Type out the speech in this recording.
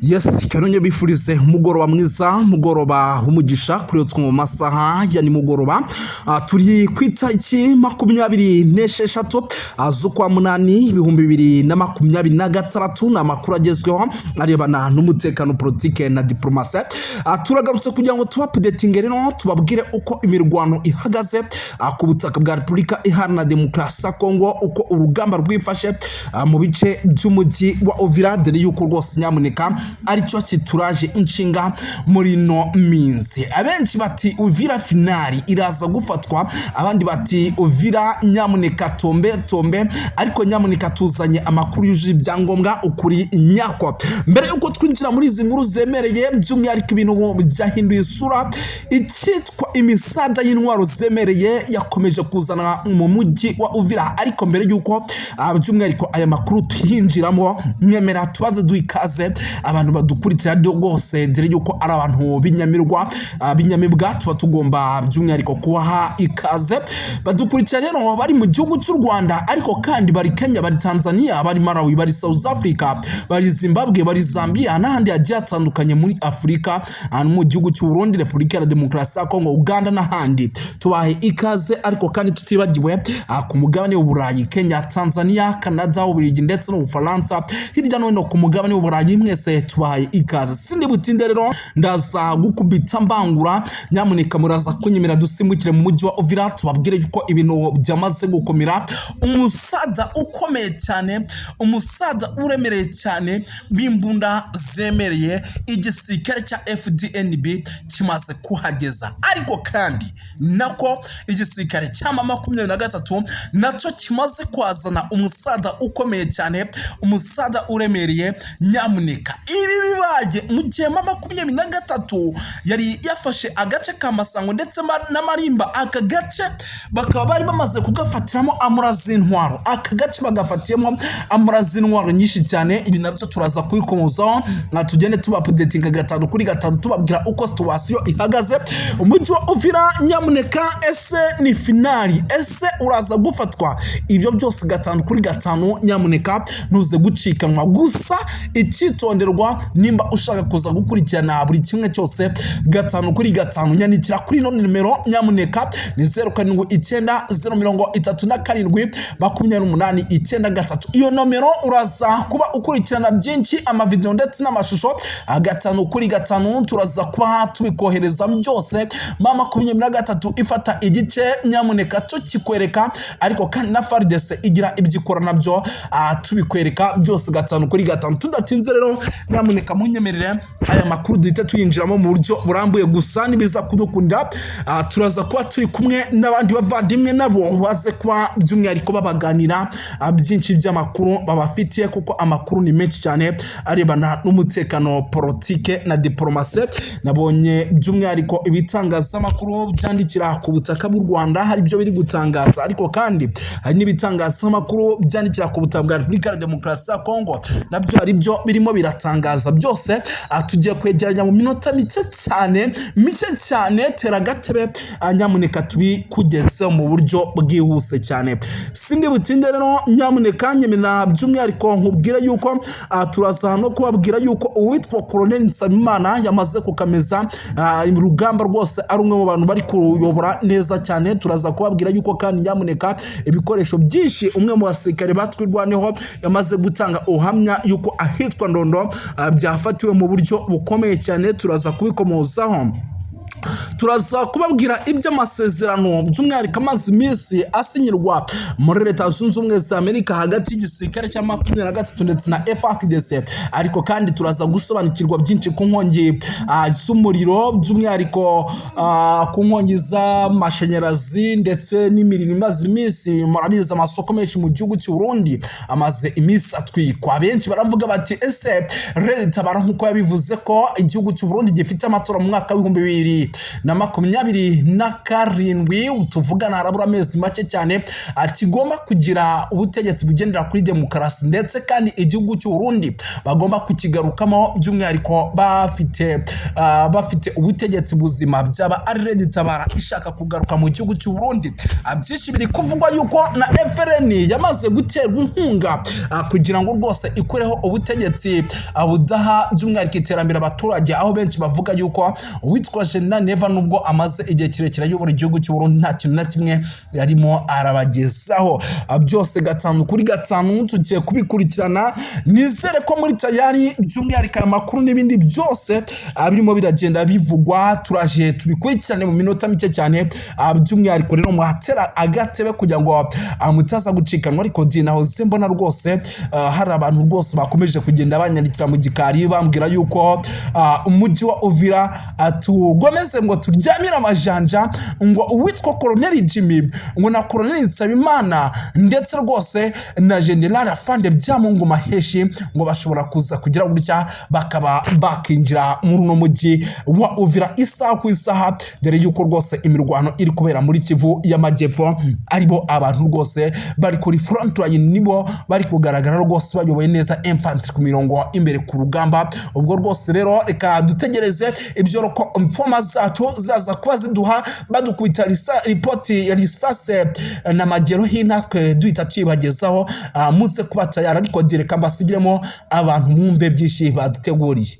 Yes, kanonye bifurize umugoroba mwiza, mugoroba umugisha kuri utwo mu masaha ya nimugoroba. Turi ku itariki 26 z'ukwa munani 2026 na makuru agezweho arebana n'umutekano politike na diplomasi. Turagarutse kugira ngo tubapdatinge rero tubabwire uko imirwano ihagaze ku butaka bwa Repubulika Iharanira Demokarasi ya Kongo, uko urugamba rwifashe mu bice by'umujyi wa Uvira, dore yuko rwose nyamuneka aricyo kituraje inshinga muri no minsi. Abenshi bati Uvira finali iraza gufatwa, abandi bati Uvira nyamuneka tombe, ariko nyamuneka tuzanye amakuru yuje ibyangombwa ukuri nyako. Mbere yuko twinjira muri izi nkuru zemereye by'umwihariko ibintu byahinduye isura, icyitwa imisada y'intwaro zemereye yakomeje kuzana mu mujyi wa Uvira. Ariko mbere yuko by'umwihariko aya makuru tuhinjiramo, mwemera tubaze duikaze abantu badukurikira rwose, dore yuko ari abantu binyamibwa tuba tugomba by'umwihariko kubaha ikaze. Badukurikira rero bari mu gihugu cy'u Rwanda, ariko kandi bari Kenya, bari Tanzania, bari Malawi, bari South Africa, bari Zimbabwe, bari Zambia n'ahandi hagiye hatandukanye muri Afrika, mu gihugu cy'u Burundi, Repubulika ya Demokarasi ya Kongo, Uganda n'ahandi. Tubahe ikaze, ariko kandi tutibagiwe ku mugabane w'Uburayi, Kenya, Tanzania, Canada, Ububiligi ndetse no Bufaransa, hirya no hino ku mugabane w'Uburayi mwese tubahaye ikaze. Sindi butinde rero ndaza gukubita mbangura, nyamuneka muraza kunyemera dusimbukire mu mujyi wa Uvira tubabwire yuko ibintu byamaze gukomera. Umusada ukomeye cyane, umusada uremereye cyane bimbunda zemereye igisirikare cya FDNB kimaze kuhageza. Ariko kandi nako igisirikare cya M23 naco kimaze kwazana umusada ukomeye cyane, umusada uremereye. Nyamuneka ibi bibaye mu gihe M23 yari yafashe agace ka Masango ndetse na Marimba. Aka gace bakaba bari bamaze kugafatiramo amurazinntwaro, aka gace bagafatiyemo amurazinntwaro nyinshi cyane. Ibi nabyo turaza kwikomozaho na tugende tubapdatinga gatanu kuri gatanu tubabwira uko situation ihagaze. Umujyi wa Uvira nyamuneka, ese ni finali, ese uraza gufatwa? Ibyo byose gatanu kuri gatanu nyamuneka ntuze gucikanwa. Gusa icyitonderwa, nimba ushaka kuza gukurikirana buri kimwe cyose gatanu kuri gatanu, nyandikira kuri no nimero nyamuneka ni 0739272893. iyo nomero uraza kuba ukurikirana byinshi, amavideo ndetse n'amashusho gatanu kuri gatanu turaza kuba tubikohereza byose. M23 ifata igice nyamuneka tukikwereka, ariko kandi na FARDC igira ibyikora nabyo tubikwereka byose gatanu kuri gatanu. Tudatinze rero nyamuneka munyemerere aya makuru duhita tuyinjiramo mu buryo burambuye. Gusa nibiza kudukunda turaza kuba turi kumwe n'abandi bavandimwe nabo baze kuba by'umwihariko babaganira byinshi by'amakuru babafitiye, kuko amakuru ni menshi cyane arebana n'umutekano politike na diplomasi. Nabonye by'umwihariko ibitangazamakuru byandikira ku butaka bw'u Rwanda hari byo biri gutangaza, ariko kandi hari n'ibitangazamakuru byandikira ku butaka bwa Repubulika ya Demokarasi ya Kongo nabyo hari byo birimo biratangaza. Byose tugiye kwegeranya mu minota mike cyane, tera gatebe nyamuneka tubikugeze mu buryo bwihuse cyane. Sindi butinde rero nyamuneka nyemena by'umwihariko nkubwira yuko turaza no kubabwira yuko uwitwa Colonel Nsabimana yamaze kukameza urugamba rwose, ari umwe mu bantu bari kuyobora neza cyane. Turaza kubabwira yuko kandi nyamuneka ibikoresho byinshi umwe mu basirikare batwirwaneho yamaze gutanga uhamya yuko ahitwa Ndondo byafatiwe mu buryo bukomeye cyane. Turaza kubikomozaho, turaza kubabwira iby'amasezerano by'umwihariko amaze iminsi asinyirwa muri Leta Zunze Ubumwe za Amerika hagati y'igisirikare cya M23 ndetse na FARDC. Ariko kandi turaza gusobanukirwa byinshi ku nkongi z'umuriro, by'umwihariko ku nkongi z'amashanyarazi ndetse n'imiriro imaze iminsi. Murabizi amasoko menshi mu gihugu cy'u Burundi amaze iminsi atwikwa. Benshi baravuga bati ese Leta bara nkuko yabivuze ko igihugu cy'u Burundi gifite amatora mu mwaka wa 2027 2027 tuvugana harabura amezi make cyane kigomba kugira ubutegetsi bugendera kuri demokarasi, ndetse kandi igihugu cy'u Burundi bagomba kukigarukamo by'umwihariko bafite ubutegetsi buzima. Byaba ari Red Tabara ishaka kugaruka mu gihugu cy'u Burundi. Byinshi biri kuvugwa yuko na FRN yamaze guterwa inkunga kugira ngo rwose ikureho ubutegetsi budaha by'umwihariko iterambere abaturage, aho benshi bavuga yuko witwa General Neva nubwo amaze igihe kirekire ayobora igihugu cy'u Burundi nta kintu na kimwe yarimo arabagezaho. Byose gatanu kuri gatanu tugiye kubikurikirana, nizere ko muri tayari by'umwihariko amakuru n'ibindi byose birimo biragenda bivugwa, turaje tubikurikirane mu minota mike cyane. By'umwihariko rero muhatera agatebe kugira ngo mutaza gucikanwa, ariko naho mbona rwose hari abantu rwose bakomeje kugenda banyandikira mu gikari bambwira yuko umujyi wa Uvira tugomeze ngo turyamira amajanja, ngo uwitwa Colonel Jimmy ngo na Colonel Nsabimana ndetse rwose na General Afande Byamungu Maheshi ngo bashobora kuza kugira gutya bakaba bakinjira muri uno mujyi wa Uvira isaha ku isaha, dore yuko rwose imirwano iri kubera muri Kivu y'Amajyepfo, aribo abantu rwose bari kuri front line, nibo bari kugaragara rwose bayoboye neza infantry ku mirongo imbere ku rugamba. Ubwo rwose rero reka dutegereze ibyo roko informa zacu ziraza kuba ziduha, badukubita report ya risase na magero hinatwe duhita tuyibagezaho muze kuba tayari, ariko direka mbasigiremo abantu mwumve byinshi baduteguriye.